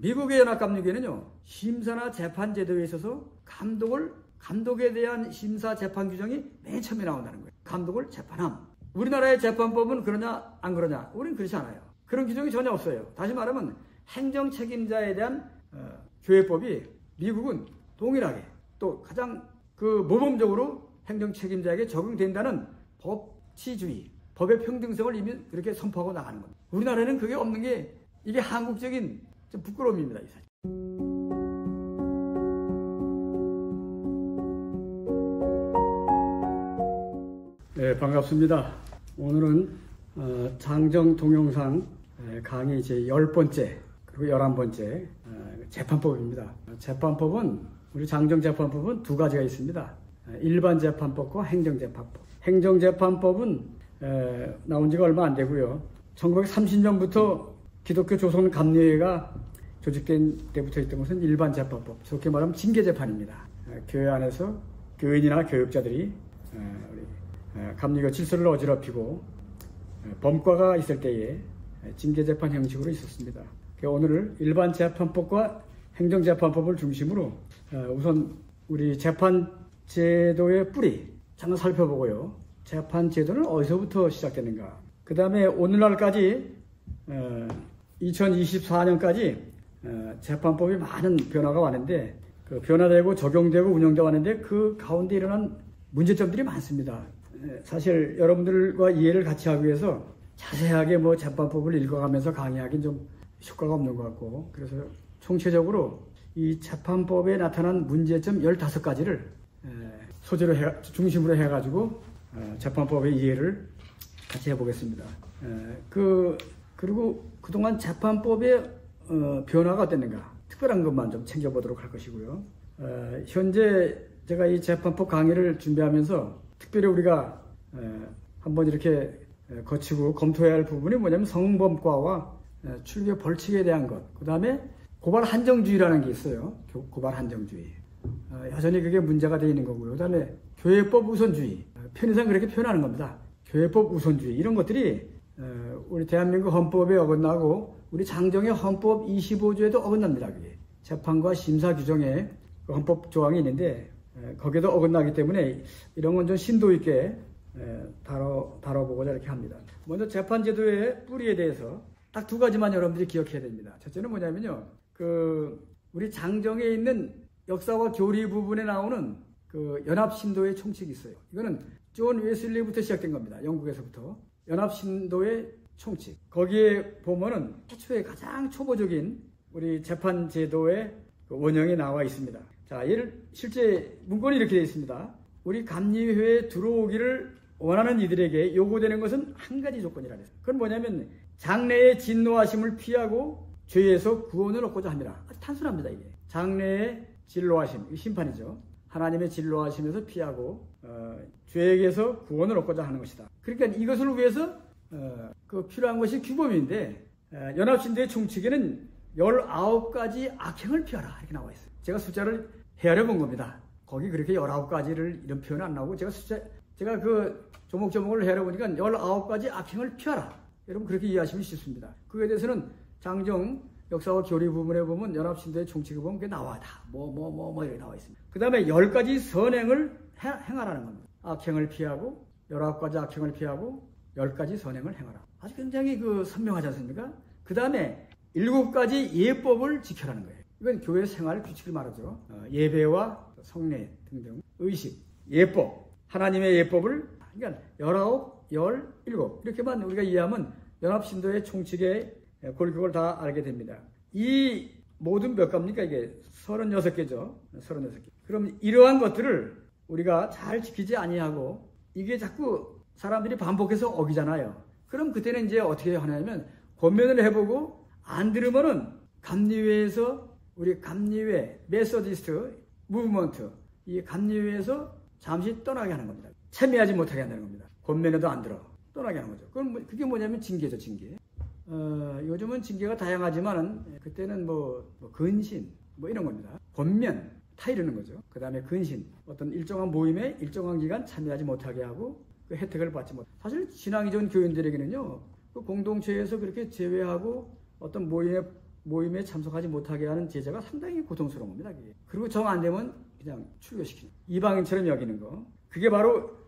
미국의 연합감리교회는요, 심사나 재판 제도에 있어서 감독에 대한 심사 재판 규정이 맨 처음에 나온다는 거예요. 감독을 재판함. 우리나라의 재판법은 그러냐 안 그러냐? 우리는 그렇지 않아요. 그런 규정이 전혀 없어요. 다시 말하면 행정 책임자에 대한 교회법이 미국은 동일하게 또 가장 모범적으로 행정 책임자에게 적용된다는 법치주의, 법의 평등성을 이미 그렇게 선포하고 나가는 겁니다. 우리나라는 그게 없는 게 이게 한국적인 좀 부끄러움입니다. 이 사실. 네, 반갑습니다. 오늘은 장정 동영상 강의 제 10번째 그리고 11번째 재판법입니다. 재판법은 우리 장정 재판법은 두 가지가 있습니다. 일반 재판법과 행정재판법. 행정재판법은 나온 지가 얼마 안 되고요. 1930년부터 기독교 조선감리회가 조직된 때부터 있던 것은 일반 재판법, 좋게 말하면 징계재판입니다. 교회 안에서 교인이나 교육자들이 감리교 질서를 어지럽히고 범과가 있을 때에 징계재판 형식으로 있었습니다. 오늘 일반 재판법과 행정재판법을 중심으로 우선 우리 재판제도의 뿌리 잠깐 살펴보고요. 재판제도는 어디서부터 시작되는가? 그 다음에 오늘날까지 2024년까지 재판법이 많은 변화가 왔는데 변화되고 적용되고 운영되고 왔는데 그 가운데 일어난 문제점들이 많습니다. 사실 여러분들과 이해를 같이 하기 위해서 자세하게 재판법을 읽어가면서 강의하기는 좀 효과가 없는 것 같고, 그래서 총체적으로 이 재판법에 나타난 문제점 15가지를 소재로 중심으로 해가지고 재판법의 이해를 같이 해보겠습니다. 그리고 그동안 재판법의 변화가 어땠는가, 특별한 것만 좀 챙겨보도록 할 것이고요. 현재 제가 이 재판법 강의를 준비하면서 특별히 우리가 한번 이렇게 거치고 검토해야 할 부분이 뭐냐면 성범과와 출교 벌칙에 대한 것, 그 다음에 고발 한정주의라는 게 있어요. 고발 한정주의. 여전히 그게 문제가 되어 있는 거고요. 그 다음에 교회법 우선주의. 편의상 그렇게 표현하는 겁니다. 교회법 우선주의. 이런 것들이 우리 대한민국 헌법에 어긋나고 우리 장정의 헌법 25조에도 어긋납니다. 그게 재판과 심사 규정에 헌법 조항이 있는데 거기에도 어긋나기 때문에 이런 건 좀 심도 있게 다뤄보고자 이렇게 합니다. 먼저 재판제도의 뿌리에 대해서 딱 두 가지만 여러분들이 기억해야 됩니다. 첫째는 뭐냐면요, 우리 장정에 있는 역사와 교리 부분에 나오는 연합신도의 총칙이 있어요. 이거는 존 웨슬리부터 시작된 겁니다. 영국에서부터 연합신도의 총칙. 거기에 보면은 최초의 가장 초보적인 우리 재판제도의 원형이 나와 있습니다. 자, 실제 문건이 이렇게 되어 있습니다. 우리 감리회에 들어오기를 원하는 이들에게 요구되는 것은 한 가지 조건이라 그랬어요. 그건 뭐냐면 장래의 진노하심을 피하고 죄에서 구원을 얻고자 합니다. 아주 단순합니다. 이게 장래의 진노하심, 심판이죠. 하나님의 진노하심에서 피하고 죄에게서 구원을 얻고자 하는 것이다. 그러니까 이것을 위해서 필요한 것이 규범인데 연합신도의 총칙에는 19가지 악행을 피하라 이렇게 나와 있어요. 제가 숫자를 헤아려 본 겁니다. 거기 그렇게 19가지를 이런 표현은 안 나오고 제가 조목조목을 헤아려 보니까 19가지 악행을 피하라. 여러분 그렇게 이해하시면 쉽습니다. 그에 대해서는 장정 역사와 교리 부분에 보면 연합신도의 총칙에 보면 그게 나와. 다 이렇게 나와 있습니다. 그 다음에 10가지 선행을 행하라는 겁니다. 악행을 피하고 19가지 악행을 피하고 10가지 선행을 행하라. 아주 굉장히 선명하지 않습니까? 그 다음에 7가지 예법을 지켜라는 거예요. 이건 교회 생활 규칙을 말하죠. 예배와 성례 등등, 의식, 예법, 하나님의 예법을, 그러니까 19, 17 이렇게만 우리가 이해하면 연합신도의 총칙의 골격을 다 알게 됩니다. 이 모든 몇 가입니까? 이게 36개죠. 36개. 그럼 이러한 것들을 우리가 잘 지키지 아니하고 이게 자꾸 사람들이 반복해서 어기잖아요. 그럼 그때는 이제 어떻게 하냐면 권면을 해보고 안 들으면은 감리회에서 우리 감리회 메소디스트 무브먼트 이 감리회에서 잠시 떠나게 하는 겁니다. 참여하지 못하게 한다는 겁니다. 권면에도 안 들어 떠나게 하는 거죠. 그럼 그게 뭐냐면 징계죠, 징계. 요즘은 징계가 다양하지만은 그때는 근신 이런 겁니다. 권면 타 이르는 거죠. 그 다음에 근신 어떤 일정한 모임에 일정한 기간 참여하지 못하게 하고 그 혜택을 받지 못. 사실 신앙이 좋은 교인들에게는요, 그 공동체에서 그렇게 제외하고 어떤 모임에 모임에 참석하지 못하게 하는 제재가 상당히 고통스러운 겁니다. 그게. 그리고 정 안 되면 그냥 출교시키는 이방인처럼 여기는 거. 그게 바로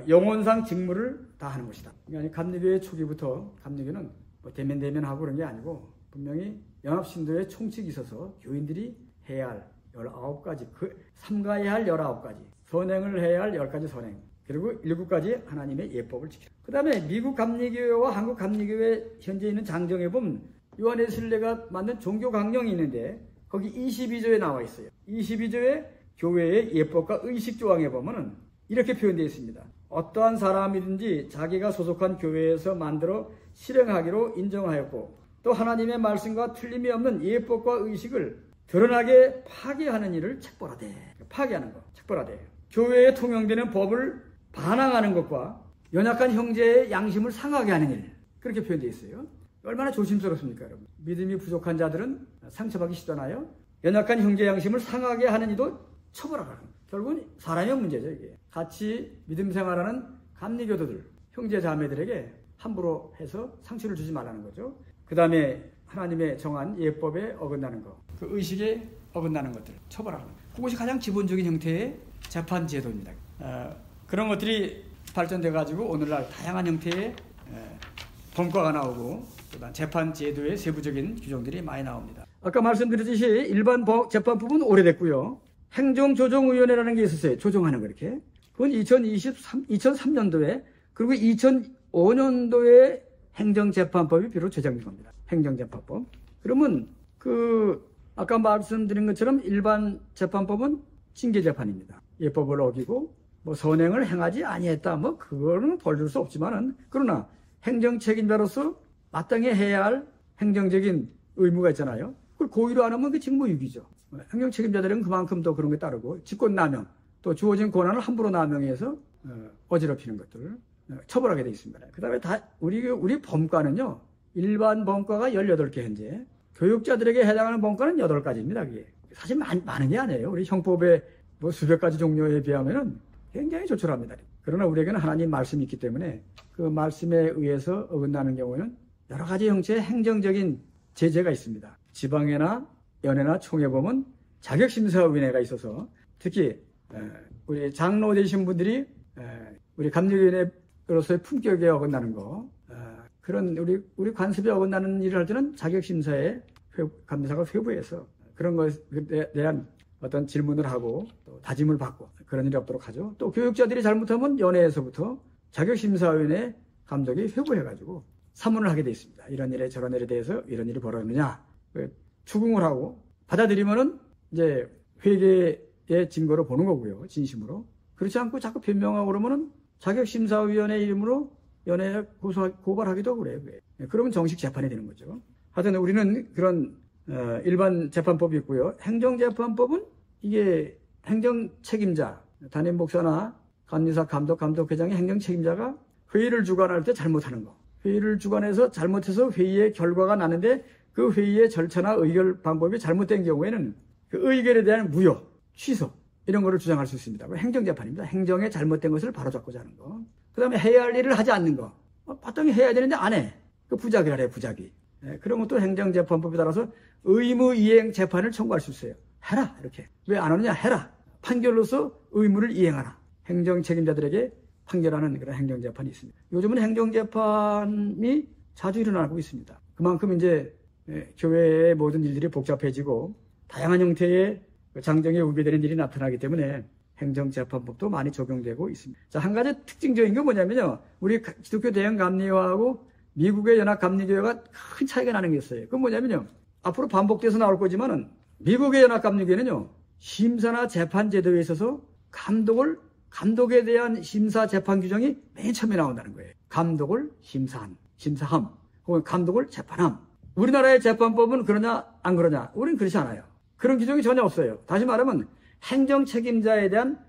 영혼상 직무를 다하는 것이다. 그러니까 감리교회 초기부터 감리교는 뭐 대면하고 그런 게 아니고 분명히 연합신도의 총칙이 있어서 교인들이 해야 할 19가지, 삼가해야 할 19가지, 선행을 해야 할 10가지 선행, 그리고 7가지 하나님의 예법을 지키라. 그 다음에 미국 감리교회와 한국 감리교회 현재 있는 장정에 보면 요한웨슬레가 만든 종교 강령이 있는데 거기 22조에 나와 있어요. 22조에 교회의 예법과 의식 조항에 보면은 이렇게 표현되어 있습니다. 어떠한 사람이든지 자기가 소속한 교회에서 만들어 실행하기로 인정하였고 또 하나님의 말씀과 틀림이 없는 예법과 의식을 드러나게 파괴하는 일을 책벌하되. 파괴하는 거, 책벌하되. 교회에 통용되는 법을 반항하는 것과 연약한 형제의 양심을 상하게 하는 일. 그렇게 표현되어 있어요. 얼마나 조심스럽습니까, 여러분? 믿음이 부족한 자들은 상처받기 쉽잖아요. 연약한 형제 양심을 상하게 하는 이도 처벌하라. 결국은 사람의 문제죠, 이게. 같이 믿음 생활하는 감리교도들, 형제 자매들에게 함부로 해서 상처를 주지 말라는 거죠. 그 다음에 하나님의 정한 예법에 어긋나는 것, 그 의식에 어긋나는 것들 처벌하는 것. 그것이 가장 기본적인 형태의 재판 제도입니다. 그런 것들이 발전돼 가지고 오늘날 다양한 형태의 범과가 나오고 재판 제도의 세부적인 규정들이 많이 나옵니다. 아까 말씀드렸듯이 일반 재판법은 오래됐고요. 행정조정위원회라는 게 있었어요. 조정하는 거 이렇게. 그건 2003년도에 그리고 2005년도에 행정재판법이 비로소 제정된 겁니다. 행정재판법. 그러면 아까 말씀드린 것처럼 일반 재판법은 징계재판입니다. 예법을 어기고 뭐 선행을 행하지 아니했다. 뭐 그거는 벌 줄 수 없지만은 그러나 행정책임자로서 마땅히 해야 할 행정적인 의무가 있잖아요. 그걸 고의로 안 하면 그 직무유기죠. 행정책임자들은 그만큼 더 그런 게 따르고 직권남용, 또 주어진 권한을 함부로 남용해서 어지럽히는 것들을 처벌하게 되어 있습니다. 그 다음에 우리 범과는요, 일반 범과가 18개 현재, 교육자들에게 해당하는 범과는 8가지입니다. 그게 사실 많은 게 아니에요. 우리 형법의 뭐 수백 가지 종류에 비하면은 굉장히 조촐합니다. 그러나 우리에게는 하나님 말씀이 있기 때문에 그 말씀에 의해서 어긋나는 경우는 여러 가지 형태의 행정적인 제재가 있습니다. 지방회나 연회나 총회 보면 자격심사위원회가 있어서 특히 우리 장로 되신 분들이 우리 감리교회로서의 품격에 어긋나는 거, 그런 우리 관습에 어긋나는 일을 할 때는 자격심사에 감리사가 회부해서 그런 것에 대한 어떤 질문을 하고 또 다짐을 받고 그런 일이 없도록 하죠. 또 교육자들이 잘못하면 연회에서부터 자격심사위원회 감독이 회부해가지고 사문을 하게 돼 있습니다. 이런 일에 저런 일에 대해서 이런 일이 벌어졌느냐 추궁을 하고 받아들이면은 이제 회개의 증거로 보는 거고요. 진심으로. 그렇지 않고 자꾸 변명하고 그러면은 자격심사위원회 이름으로 연회에 고발하기도 그래요. 그러면 정식 재판이 되는 거죠. 하여튼 우리는 그런 일반 재판법이 있고요. 행정재판법은 이게 행정책임자, 담임 목사나 감리사, 감독회장의 행정책임자가 회의를 주관할 때 잘못하는 거. 회의를 주관해서 잘못해서 회의의 결과가 나는데 그 회의의 절차나 의결 방법이 잘못된 경우에는 그 의결에 대한 무효, 취소 이런 거를 주장할 수 있습니다. 행정재판입니다. 행정에 잘못된 것을 바로잡고자 하는 거. 그 다음에 해야 할 일을 하지 않는 거. 마땅히 해야 되는데 안 해. 그 부작위라 해요, 부작위. 그런 것도 행정재판법에 따라서 의무이행 재판을 청구할 수 있어요. 해라 이렇게. 왜 안 하느냐? 해라. 판결로서 의무를 이행하라. 행정책임자들에게 판결하는 그런 행정재판이 있습니다. 요즘은 행정재판이 자주 일어나고 있습니다. 그만큼 이제 교회의 모든 일들이 복잡해지고 다양한 형태의 장정에 우배되는 일이 나타나기 때문에 행정재판법도 많이 적용되고 있습니다. 자, 한 가지 특징적인 게 뭐냐면요. 우리 기독교 대형 감리교회하고 미국의 연합 감리교회가 큰 차이가 나는 게 있어요. 그건 뭐냐면요. 앞으로 반복돼서 나올 거지만은 미국의 연합 감리교회는요. 심사나 재판 제도에 있어서 감독에 대한 심사 재판 규정이 맨 처음에 나온다는 거예요. 감독을 심사함, 혹은 감독을 재판함. 우리나라의 재판법은 그러냐 안 그러냐? 우리는 그렇지 않아요. 그런 규정이 전혀 없어요. 다시 말하면 행정 책임자에 대한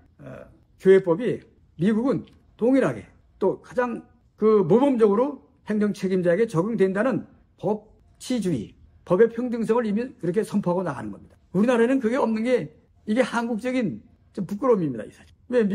교회법이 미국은 동일하게 또 가장 모범적으로 행정 책임자에게 적용된다는 법치주의, 법의 평등성을 이미 그렇게 선포하고 나가는 겁니다. 우리나라에는 그게 없는 게 이게 한국적인 좀 부끄러움입니다. 이 사실. 왜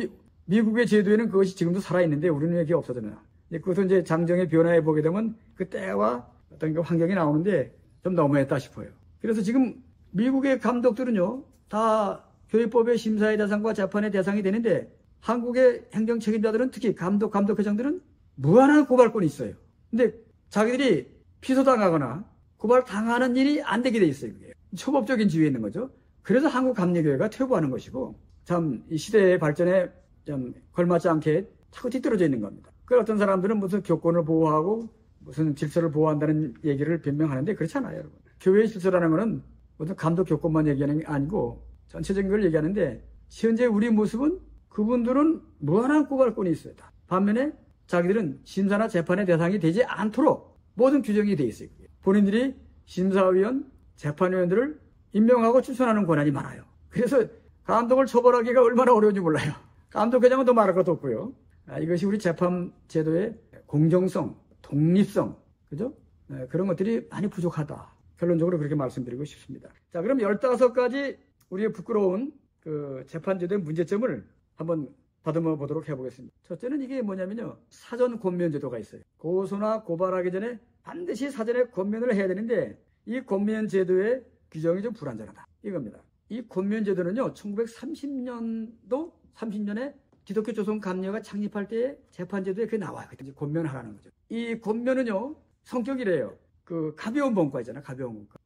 미국의 제도에는 그것이 지금도 살아있는데 우리는 왜 그게 없어졌나. 그것은 이제 장정의 변화해 보게 되면 그 때와 어떤 그 환경이 나오는데 좀 너무했다 싶어요. 그래서 지금 미국의 감독들은요, 다 교회법의 심사의 대상과 재판의 대상이 되는데 한국의 행정 책임자들은 특히 감독회장들은 무한한 고발권이 있어요. 근데 자기들이 피소당하거나 고발당하는 일이 안 되게 돼 있어요. 그게 초법적인 지위에 있는 거죠. 그래서 한국감리교회가 퇴보하는 것이고 참 이 시대의 발전에 좀 걸맞지 않게 자꾸 뒤떨어져 있는 겁니다. 그 어떤 사람들은 무슨 교권을 보호하고 무슨 질서를 보호한다는 얘기를 변명하는데 그렇지 않아요, 여러분. 교회의 질서라는 것은 무슨 감독 교권만 얘기하는 게 아니고 전체적인 걸 얘기하는데 현재 우리 모습은 그분들은 무한한 고발권이 있어요. 반면에 자기들은 심사나 재판의 대상이 되지 않도록 모든 규정이 돼 있어요. 본인들이 심사위원, 재판위원들을 임명하고 추천하는 권한이 많아요. 그래서 감독을 처벌하기가 얼마나 어려운지 몰라요. 감독회장은 더 말할 것도 없고요. 이것이 우리 재판 제도의 공정성, 독립성, 그죠? 그런 것들이 많이 부족하다. 결론적으로 그렇게 말씀드리고 싶습니다. 자, 그럼 15가지 우리의 부끄러운 그 재판 제도의 문제점을 한번 다듬어 보도록 해보겠습니다. 첫째는 이게 뭐냐면요, 사전 권면 제도가 있어요. 고소나 고발하기 전에 반드시 사전에 권면을 해야 되는데 이 권면 제도의 규정이 좀 불완전하다, 이겁니다. 이 권면 제도는요, 30년에 기독교 조선 감리회가 창립할 때 재판 제도에 그게 나와요. 그때 이제 권면하라는 거죠. 이 권면은요, 성격이래요. 그 가벼운 범과 있잖아요.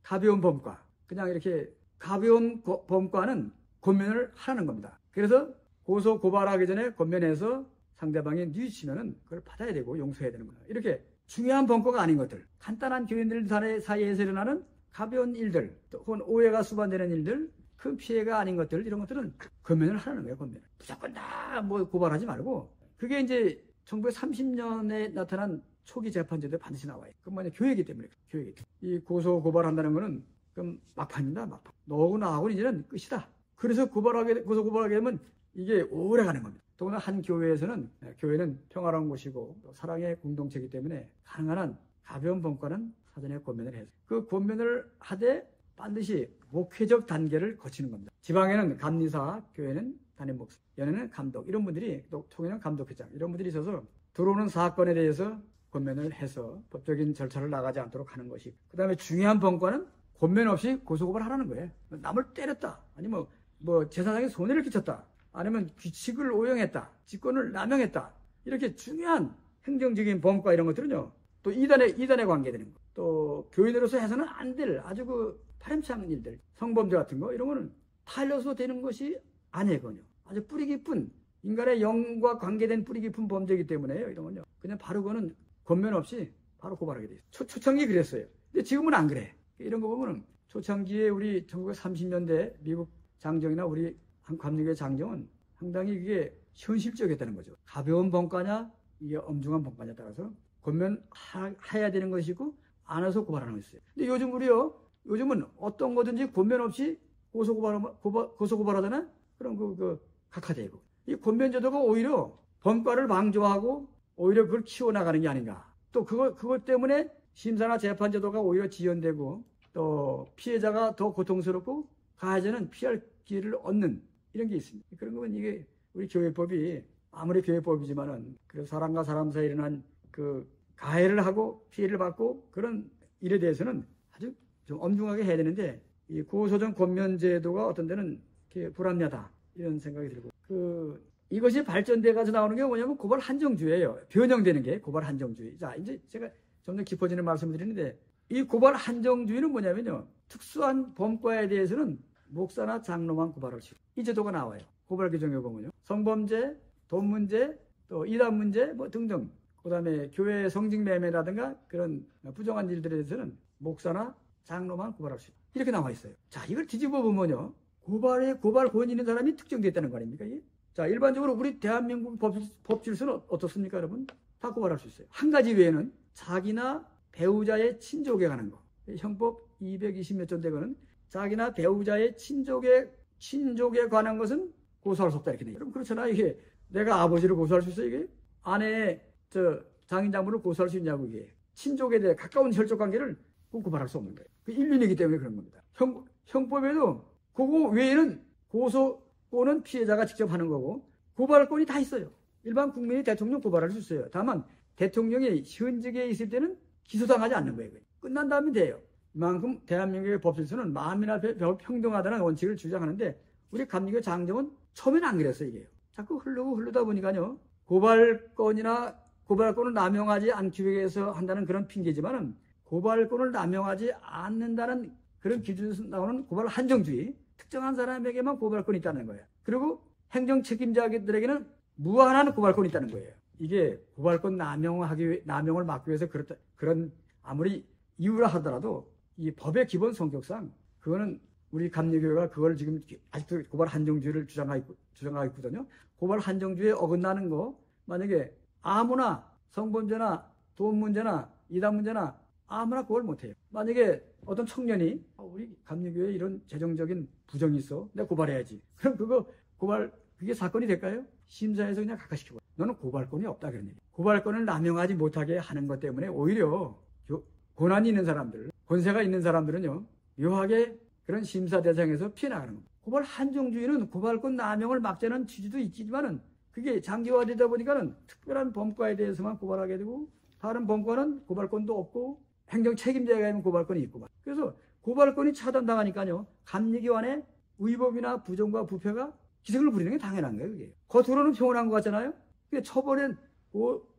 가벼운 범과. 그냥 이렇게 가벼운 범과는 권면을 하라는 겁니다. 그래서 고소 고발하기 전에 권면해서 상대방이 뉘우치면은 그걸 받아야 되고 용서해야 되는 거예요. 이렇게 중요한 범과가 아닌 것들, 간단한 교인들 사이에서 일어나는 가벼운 일들, 혹은 오해가 수반되는 일들, 큰 피해가 아닌 것들, 이런 것들은 권면을 하라는 거예요. 권면을 무조건 다 뭐 고발하지 말고. 그게 이제 1930년에 나타난 초기 재판제도에 반드시 나와요. 그건 뭐냐, 교회이기 때문에. 이 고소 고발한다는 거는 그럼 막판이다, 막판. 너하고 나하고는 이제는 끝이다. 그래서 고소 고발하게 되면 이게 오래 가는 겁니다. 더구나 한 교회에서는, 교회는 평화로운 곳이고 사랑의 공동체이기 때문에 가능한 한 가벼운 범과는 사전에 권면을 해서 그 권면을 하되 반드시 목회적 단계를 거치는 겁니다. 지방에는 감리사, 교회는 담임 목사, 연회는 감독, 이런 분들이, 또 총회는 감독회장, 이런 분들이 있어서 들어오는 사건에 대해서 권면을 해서 법적인 절차를 나가지 않도록 하는 것이, 그 다음에 중요한 범과는 권면 없이 고소고발하라는 거예요. 남을 때렸다, 아니면 뭐 재산상의 손해를 끼쳤다, 아니면 규칙을 오용했다, 직권을 남용했다, 이렇게 중요한 행정적인 범과 이런 것들은요, 또 이단에 관계되는 거, 또 교인으로서 해서는 안 될 아주 그 파렴치한 일들, 성범죄 같은 거, 이런 거는 팔려서 되는 것이 아니거든요. 아주 뿌리 깊은, 인간의 영과 관계된 뿌리 깊은 범죄이기 때문에요. 이런 건요, 그냥 바로 그거는 권면 없이 바로 고발하게 돼요. 초창기 그랬어요. 근데 지금은 안 그래. 이런 거 보면은 초창기에 우리 1930년대 미국 장정이나 우리 감리교회 장정은 상당히 이게 현실적이었다는 거죠. 가벼운 범과냐, 이게 엄중한 범과냐에 따라서 권면해야 되는 것이고, 안 해서 고발하는 것이에요. 근데 요즘은 어떤 거든지 권면 없이 고소고발하잖아요. 그럼 각하되고. 이 권면제도가 오히려 범과를 방조하고 오히려 그걸 키워나가는 게 아닌가. 또 그것 때문에 심사나 재판제도가 오히려 지연되고, 또 피해자가 더 고통스럽고 가해자는 피할 기회를 얻는 이런 게 있습니다. 그런 거면 이게 우리 교회법이 아무리 교회법이지만은 그 사람과 사람 사이에 일어난 그 가해를 하고 피해를 받고 그런 일에 대해서는 아주 좀 엄중하게 해야 되는데, 이 고소정 권면제도가 어떤 데는 이렇게 불합리하다, 이런 생각이 들고, 이것이 발전돼 가서 나오는 게 뭐냐면 고발 한정주의예요. 변형되는 게 고발 한정주의. 자, 이제 제가 좀 더 깊어지는 말씀을 드리는데, 이 고발 한정주의는 뭐냐면요, 특수한 범과에 대해서는 목사나 장로만 고발할 수 있어요. 이 제도가 나와요. 고발 규정에 보면요, 성범죄, 돈 문제, 또 이단 문제 뭐 등등, 그 다음에 교회 성직매매라든가 그런 부정한 일들에 대해서는 목사나 장로만 고발할 수 있다, 이렇게 나와 있어요. 자, 이걸 뒤집어 보면요, 고발 권위 있는 사람이 특정됐다는 거 아닙니까? 이게? 자, 일반적으로 우리 대한민국 법 질서는 어떻습니까, 여러분? 다 고발할 수 있어요. 한 가지 외에는 자기나 배우자의 친족에 관한 거, 형법 220몇 조 되고는 자기나 배우자의 친족에 관한 것은 고소할 수 없다, 이렇게 돼요. 그럼 그렇잖아. 이게 내가 아버지를 고소할 수 있어? 이게 아내의 장인 장모를 고소할 수 있냐고. 이게 친족에 대해 가까운 혈족 관계를 고발할 수 없는 거예요. 그 인륜이기 때문에 그런 겁니다. 형법에도 그거 외에는 고소는 피해자가 직접 하는 거고, 고발권이 다 있어요. 일반 국민이 대통령 고발할 수 있어요. 다만 대통령이 현직에 있을 때는 기소당하지 않는 거예요. 끝난 다음에 돼요. 이만큼 대한민국의 법질서는 만민 앞에 평등하다는 원칙을 주장하는데 우리 감리교 장정은 처음에는 안 그랬어요. 이게요. 자꾸 흐르다 보니까요. 고발권을 남용하지 않기 위해서 한다는 그런 핑계지만은 고발권을 남용하지 않는다는 그런 기준에서 나오는 고발 한정주의, 특정한 사람에게만 고발권이 있다는 거예요. 그리고 행정 책임자들에게는 무한한 고발권이 있다는 거예요. 이게 고발권 남용을 막기 위해서 그런 아무리 이유라 하더라도 이 법의 기본 성격상 그거는 우리 감리교회가 그걸 지금 아직도 고발 한정주의를 주장하고 있거든요. 고발 한정주의에 어긋나는 거 만약에 아무나 성범죄나 돈 문제나 이단 문제나 아무나 그걸 못해요. 만약에 어떤 청년이 우리 감리교회에 이런 재정적인 부정이 있어. 내가 고발해야지. 그럼 그게 사건이 될까요? 심사에서 그냥 각하시키고 너는 고발권이 없다 그런 얘기. 고발권을 남용하지 못하게 하는 것 때문에 오히려 권한이 있는 사람들, 권세가 있는 사람들은요. 묘하게 그런 심사 대상에서 피해나가는 겁니다. 고발 한정주의는 고발권 남용을 막자는 취지도 있지만은 그게 장기화되다 보니까는 특별한 범과에 대해서만 고발하게 되고 다른 범과는 고발권도 없고 행정 책임자가 있는 고발권이 있고 그래서 고발권이 차단당하니까요. 감리교 안에 위법이나 부정과 부패가 기승을 부리는 게 당연한 거예요. 그게. 겉으로는 평온한 것 같잖아요. 근데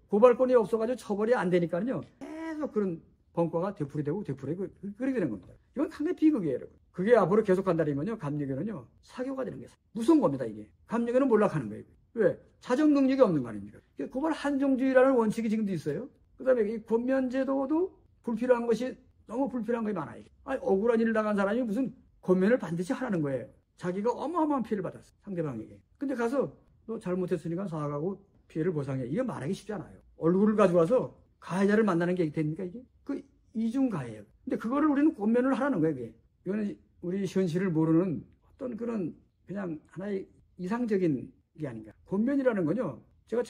고발권이 없어가지고 처벌이 안 되니까요. 계속 그런 범과가 되풀이되고 그렇게 되는 겁니다. 이건 상당히 비극이에요, 여러분. 그게 앞으로 계속 간다면요, 감리교는요, 사교가 되는 게 무서운 겁니다, 이게. 감리교는 몰락하는 거예요. 왜? 자정 능력이 없는 거 아닙니까? 고발 한정주의라는 원칙이 지금도 있어요. 그 다음에 이 권면제도도 불필요한 것이 너무 불필요한 것이 많아요. 아니, 억울한 일을 당한 사람이 무슨 권면을 반드시 하라는 거예요. 자기가 어마어마한 피해를 받았어, 상대방에게. 근데 가서 너 잘못했으니까 사과하고 피해를 보상해. 이거 말하기 쉽지 않아요. 얼굴을 가져와서 가해자를 만나는 게 됩니까, 이게? 그 이중가해예요. 근데 그거를 우리는 권면을 하라는 거예요, 이게. 이거는 우리 현실을 모르는 어떤 그런 그냥 하나의 이상적인 게 아닌가. 권면이라는 건요, 제가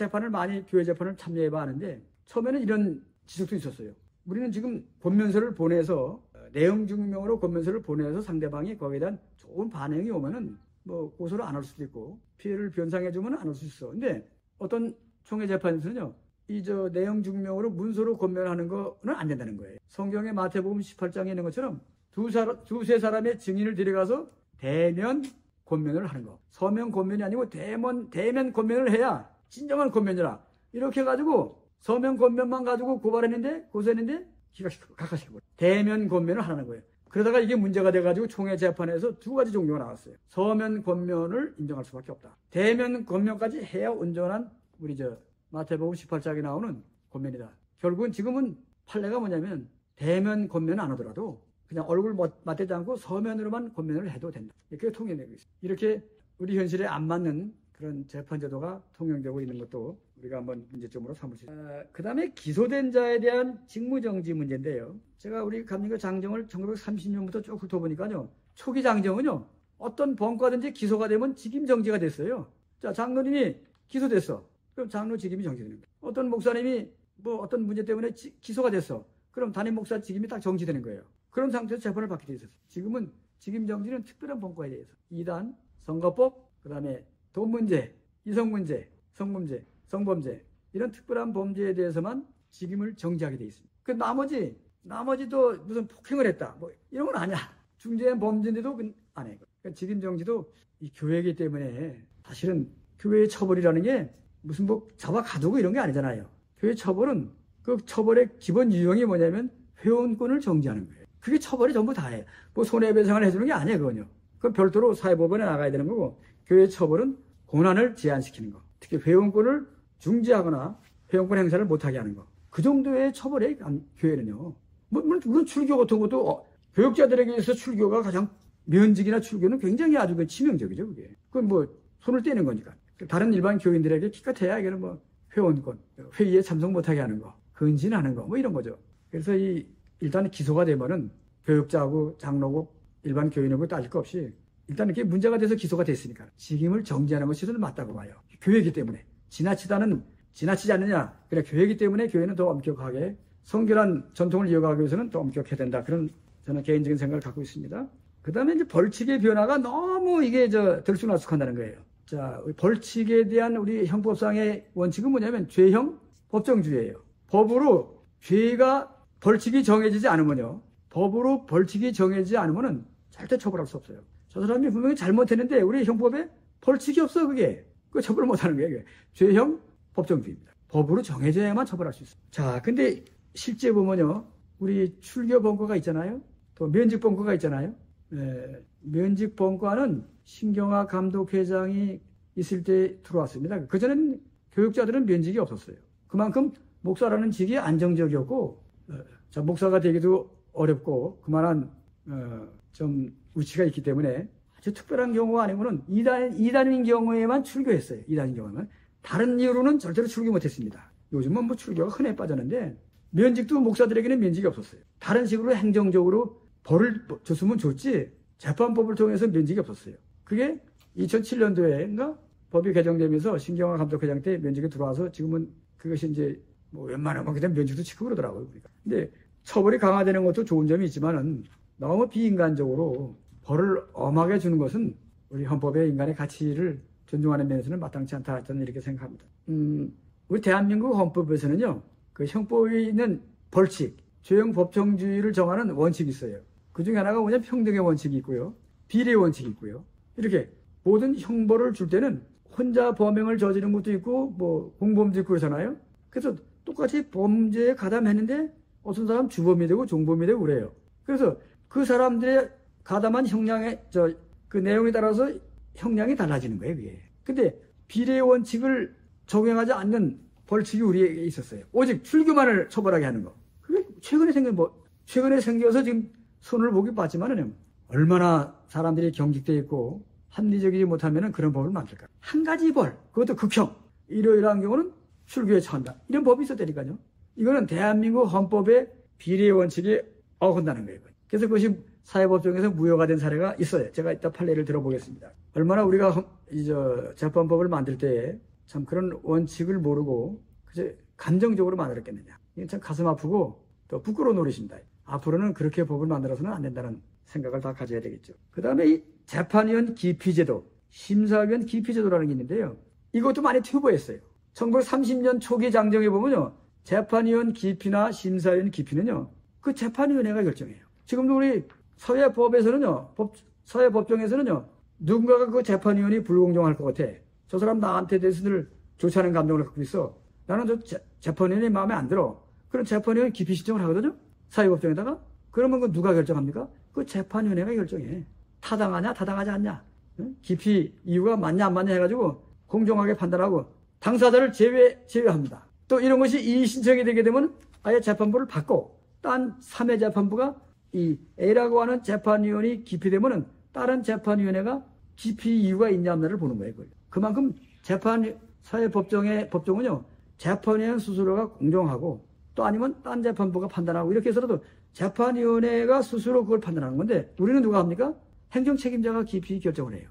교회 재판을 참여해봐 하는데, 처음에는 이런 지적도 있었어요. 우리는 지금 권면서를 보내서, 내용 증명으로 권면서를 보내서 상대방이 거기에 대한 좋은 반응이 오면은, 고소를 안 할 수도 있고, 피해를 변상해주면 안 할 수 있어. 근데 어떤 총회 재판에서는요, 내용 증명으로 문서로 권면하는 거는 안 된다는 거예요. 성경의 마태복음 18장에 있는 것처럼 두세 사람의 증인을 데려가서 대면 권면을 하는 거. 서면 권면이 아니고 대면 권면을 해야 진정한 권면이라. 이렇게 해가지고 서면 권면만 가지고 고소했는데 각하시켜버려. 대면 권면을 하라는 거예요. 그러다가 이게 문제가 돼가지고 총회 재판에서 두 가지 종류가 나왔어요. 서면 권면을 인정할 수밖에 없다. 대면 권면까지 해야 온전한 마태복음 18장에 나오는 권면이다. 결국은 지금은 판례가 뭐냐면 대면 권면 안 하더라도 그냥 얼굴 맞대지 않고 서면으로만 권면을 해도 된다. 이렇게 통용되고 있습니다. 이렇게 우리 현실에 안 맞는 그런 재판제도가 통용되고 있는 것도 우리가 한번 문제점으로 삼을 수 있습니다. 그 다음에 기소된 자에 대한 직무정지 문제인데요. 제가 우리 감리교 장정을 1930년부터 쭉 훑어보니까요. 초기 장정은요. 어떤 범과든지 기소가 되면 직임정지가 됐어요. 자, 장로님이 기소됐어. 그럼 장로 직임이 정지되는 거예요. 어떤 목사님이 어떤 문제 때문에 기소가 됐어. 그럼 담임 목사 직임이 딱 정지되는 거예요. 그런 상태에서 재판을 받게 돼 있었어요. 지금은 직임 정지는 특별한 범과에 대해서 이단, 선거법, 그 다음에 돈 문제, 이성 문제, 성범죄, 성범죄 이런 특별한 범죄에 대해서만 직임을 정지하게 돼 있습니다. 그 나머지도 무슨 폭행을 했다, 이런 건 아니야. 중대한 범죄인데도 안 해. 그러니까 직임 정지도 이 교회이기 때문에 사실은 교회의 처벌이라는 게 무슨 잡아 가두고 이런 게 아니잖아요. 교회 처벌은 그 처벌의 기본 유형이 뭐냐면 회원권을 정지하는 거예요. 그게 처벌이 전부 다예요. 손해배상을 해주는 게 아니에요, 그건요. 그건 별도로 사회법원에 나가야 되는 거고, 교회 처벌은 권한을 제한시키는 거. 특히 회원권을 중지하거나 회원권 행사를 못하게 하는 거. 그 정도의 처벌에 교회는요. 물론 출교 같은 것도 교육자들에게서 출교가 가장 면직이나 출교는 굉장히 아주 치명적이죠, 그게. 그건 손을 떼는 거니까. 다른 일반 교인들에게 기껏해야 이거는 회원권, 회의에 참석 못하게 하는 거, 근신하는 거, 이런 거죠. 그래서 일단 기소가 되면은 교육자하고 장로고 일반 교인하고 따질 거 없이 일단 이렇게 문제가 돼서 기소가 됐으니까 직임을 정지하는 것이 저는 맞다고 봐요. 교회이기 때문에. 지나치지 않느냐. 그래, 교회이기 때문에 교회는 더 엄격하게 성결한 전통을 이어가기 위해서는 더 엄격해야 된다. 그런 저는 개인적인 생각을 갖고 있습니다. 그 다음에 이제 벌칙의 변화가 너무 이게 들쑥날쑥한다는 거예요. 자, 벌칙에 대한 우리 형법상의 원칙은 뭐냐면 죄형 법정주의예요. 법으로 죄가 벌칙이 정해지지 않으면요. 법으로 벌칙이 정해지지 않으면 절대 처벌할 수 없어요. 저 사람이 분명히 잘못했는데 우리 형법에 벌칙이 없어. 그게 그 처벌 못하는 거예요. 그게. 죄형 법정주의입니다. 법으로 정해져야만 처벌할 수 있어요. 자, 근데 실제 보면요, 우리 출교 번과가 있잖아요. 또 면직 번과가 있잖아요. 면직 번과는 신경화 감독회장이 있을 때 들어왔습니다. 그전에는 교육자들은 면직이 없었어요. 그만큼 목사라는 직이 안정적이었고, 목사가 되기도 어렵고 그만한 좀 위치가 있기 때문에 아주 특별한 경우가 아니고는 이단인 경우에만 출교했어요. 이단인 경우는 다른 이유로는 절대로 출교 못했습니다. 요즘은 뭐 출교가 흔해 빠졌는데 면직도 목사들에게는 면직이 없었어요. 다른 식으로 행정적으로 벌을 줬으면 좋지 재판법을 통해서 면직이 없었어요. 그게 2007년도에인가 법이 개정되면서 신경화 감독회장 때 면직이 들어와서 지금은 그것이 이제 뭐 웬만하면 그냥 면직도 치고 그러더라고요. 근데 처벌이 강화되는 것도 좋은 점이 있지만은 너무 비인간적으로 벌을 엄하게 주는 것은 우리 헌법의 인간의 가치를 존중하는 면에서는 마땅치 않다. 저는 이렇게 생각합니다. 우리 대한민국 헌법에서는요, 그 형법에 있는 벌칙, 죄형 법정주의를 정하는 원칙이 있어요. 그 중에 하나가 뭐냐면 평등의 원칙이 있고요, 비례의 원칙이 있고요. 이렇게 모든 형벌을 줄 때는 혼자 범행을 저지른 것도 있고, 뭐 공범도 있고 그러잖아요. 그래서 똑같이 범죄에 가담했는데 어떤 사람 주범이 되고 종범이 되고 그래요. 그래서 그 사람들의 가담한 형량의 그 내용에 따라서 형량이 달라지는 거예요, 그게. 근데 비례의 원칙을 적용하지 않는 벌칙이 우리에게 있었어요. 오직 출교만을 처벌하게 하는 거. 그게 최근에 생겨서 지금 손을 보기 봤지만은 얼마나 사람들이 경직되어 있고 합리적이지 못하면은 그런 법을 만들까. 한 가지 벌, 그것도 극형. 이러이러한 경우는 출교에 처한다. 이런 법이 있었다니까요. 이거는 대한민국 헌법의 비례의 원칙에 어긋나는 거예요. 그래서 그것이 사회법정에서 무효가 된 사례가 있어요. 제가 이따 판례를 들어보겠습니다. 얼마나 우리가 재판법을 만들 때 참 그런 원칙을 모르고 그저 감정적으로 만들었겠느냐. 이게 참 가슴 아프고 또 부끄러운 노릇입니다. 앞으로는 그렇게 법을 만들어서는 안 된다는 생각을 다 가져야 되겠죠. 그 다음에 이 재판위원 기피제도, 심사위원 기피제도라는 게 있는데요. 이것도 많이 퇴보했어요. 1930년 초기 장정에 보면요, 재판위원 기피나 심사위원 기피는요, 그 재판위원회가 결정해요. 지금도 우리 서해법에서는요, 서해법정에서는요, 누군가가 그 재판위원이 불공정할 것 같아. 저 사람 나한테 대해서는 좋지 않은 감정을 갖고 있어. 나는 저 재판위원이 마음에 안 들어. 그럼 재판위원 기피 신청을 하거든요. 사회법정에다가. 그러면 그 누가 결정합니까? 그 재판위원회가 결정해. 타당하냐, 타당하지 않냐. 기피 이유가 맞냐, 안 맞냐 해가지고 공정하게 판단하고 당사자를 제외합니다. 또 이런 것이 이의 신청이 되게 되면 아예 재판부를 바꿔. 딴 3회 재판부가 이 A라고 하는 재판위원이 기피되면은 다른 재판위원회가 기피 이유가 있냐 없냐를 보는 거예요. 그만큼 사회법정은요, 재판위원 스스로가 공정하고 또 아니면 딴 재판부가 판단하고 이렇게 해서라도 재판위원회가 스스로 그걸 판단하는 건데 우리는 누가 합니까? 행정책임자가 기피 결정을 해요.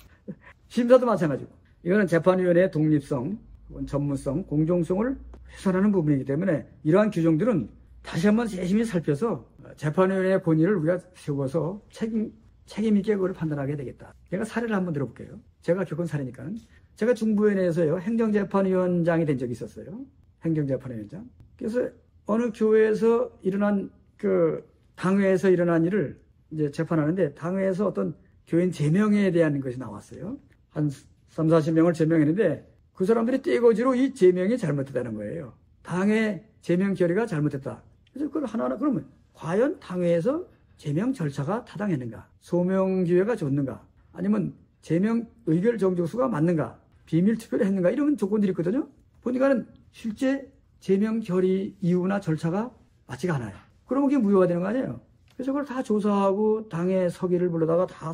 심사도 마찬가지고. 이거는 재판위원회의 독립성, 전문성, 공정성을 훼손하는 부분이기 때문에 이러한 규정들은 다시 한번 세심히 살펴서 재판위원회의 권위를 우리가 세워서 책임 있게 그걸 판단하게 되겠다. 제가 사례를 한번 들어볼게요. 제가 겪은 사례니까는. 제가 중부위원회에서요, 행정재판위원장이 된 적이 있었어요. 행정재판위원장. 그래서 어느 교회에서 일어난 당회에서 일어난 일을 이제 재판하는데 당회에서 어떤 교인 제명에 대한 것이 나왔어요. 한 3, 40명을 제명했는데 그 사람들이 떼거지로 이 제명이 잘못됐다는 거예요. 당회 제명 결의가 잘못됐다. 그래서 그걸 하나하나 그러면 과연 당회에서 제명 절차가 타당했는가? 소명 기회가 줬는가? 아니면 제명 의결 정족수가 맞는가? 비밀 투표를 했는가? 이런 조건들이 있거든요. 보니까는 실제 제명 결의 이유나 절차가 맞지가 않아요. 그러면 그게 무효가 되는 거 아니에요? 그래서 그걸 다 조사하고 당의 서기를 불러다가 다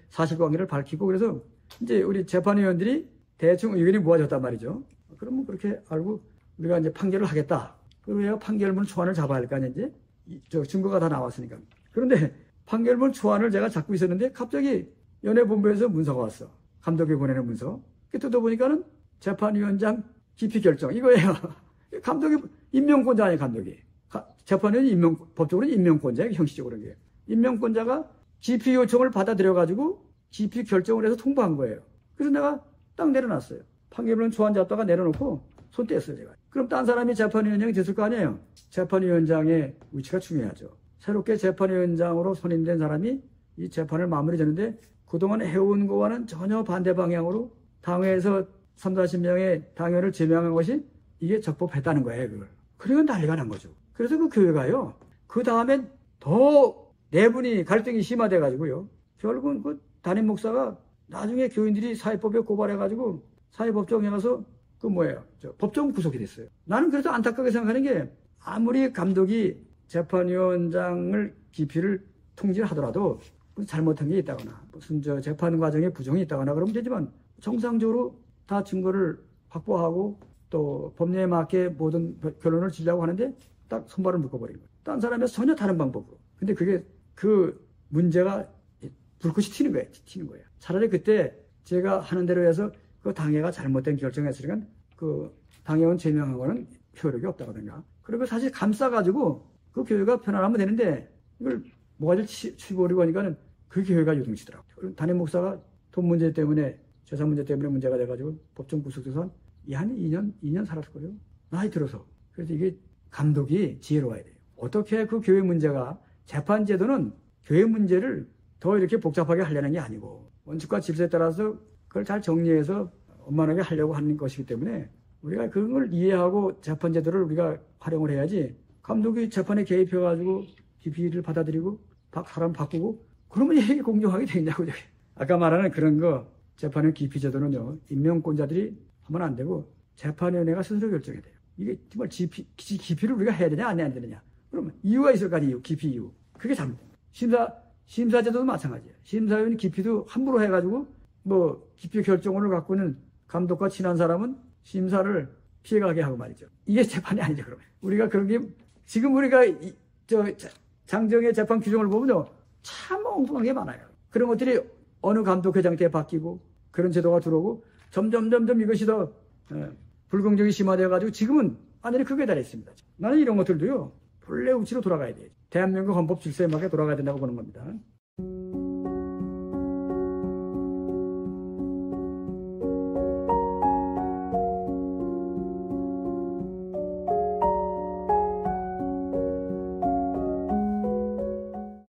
사실관계를 밝히고 그래서 이제 우리 재판위원들이 대충 의견이 모아졌단 말이죠. 그러면 그렇게 알고 우리가 이제 판결을 하겠다. 그러면 판결문 초안을 잡아야 할 거 아니에요, 이제? 증거가 다 나왔으니까. 그런데 판결문 초안을 제가 잡고 있었는데 갑자기 연회본부에서 문서가 왔어. 감독이 보내는 문서. 뜯어보니까는 재판위원장 기피 결정. 이거예요. 감독이 임명권자 아니에요, 감독이. 재판위원이 법적으로는 임명권자예요, 형식적으로는. 임명권자가 기피 요청을 받아들여가지고 기피 결정을 해서 통보한 거예요. 그래서 내가 딱 내려놨어요. 판결문 초안 잡다가 내려놓고 손 뗐어요, 제가. 그럼 딴 사람이 재판위원장이 됐을 거 아니에요? 재판위원장의 위치가 중요하죠. 새롭게 재판위원장으로 선임된 사람이 이 재판을 마무리 짓는데 그동안 해온 거와는 전혀 반대 방향으로 당회에서 3, 40명의 당원을 제명한 것이 이게 적법했다는 거예요. 그걸. 그러니까 난리가 난 거죠. 그래서 그 교회가요. 그 다음엔 더 내분이 갈등이 심화돼가지고요. 결국은 그 담임 목사가 나중에 교인들이 사회법에 고발해가지고 사회법정에 가서 그 뭐예요? 법정 구속이 됐어요. 나는 그래서 안타깝게 생각하는 게 아무리 감독이 재판위원장을 기피를 통지하더라도 잘못한 게 있다거나 무슨 재판 과정에 부정이 있다거나 그러면 되지만 정상적으로 다 증거를 확보하고 또 법률에 맞게 모든 결론을 지려고 하는데 딱 손발을 묶어버린 거예요. 딴 사람에서 전혀 다른 방법으로. 근데 그게 그 문제가 불꽃이 튀는 거예요. 튀는 거예요. 차라리 그때 제가 하는 대로 해서 그 당회가 잘못된 결정했으니까 그 당회원 제명한 거는 효력이 없다거든요. 그리고 사실 감싸가지고 그 교회가 편안하면 되는데 이걸 모가지를 치버리고 하니까는 그 교회가 요동치더라고요. 담임 목사가 돈 문제 때문에 재산 문제 때문에 문제가 돼가지고 법정 구속돼서 한 2년 살았을 거예요. 나이 들어서. 그래서 이게 감독이 지혜로워야 돼요. 어떻게 그 교회 문제가 재판 제도는 교회 문제를 더 이렇게 복잡하게 하려는 게 아니고 원칙과 질서에 따라서 그걸 잘 정리해서 원만하게 하려고 하는 것이기 때문에 우리가 그런 걸 이해하고 재판 제도를 우리가 활용을 해야지 감독이 재판에 개입해가지고 기피를 받아들이고 사람 바꾸고 그러면 이게 공정하게 되냐고. 아까 말하는 그런 거 재판의 기피 제도는요. 임명권자들이 하면 안 되고 재판위원회가 스스로 결정해야 돼요. 이게 정말 기피를 우리가 해야 되냐 안 해야 되느냐. 그러면 이유가 있을 거 아니에요. 기피 이유. 그게 잘못됩니다. 심사제도도 마찬가지예요. 심사위원 기피도 함부로 해가지고 뭐 기피 결정권을 갖고 있는 감독과 친한 사람은 심사를 피해가게 하고 말이죠. 이게 재판이 아니죠. 그러면 우리가 그런 게 지금 우리가 장정의 재판 규정을 보면요. 참 엉뚱한 게 많아요. 그런 것들이 어느 감독회장 때 바뀌고 그런 제도가 들어오고 점점 이것이 더 불공정이 심화되어가지고 지금은 완전히 극에 달했습니다. 나는 이런 것들도요. 본래 우치로 돌아가야 돼요. 대한민국 헌법 질서에 맞게 돌아가야 된다고 보는 겁니다.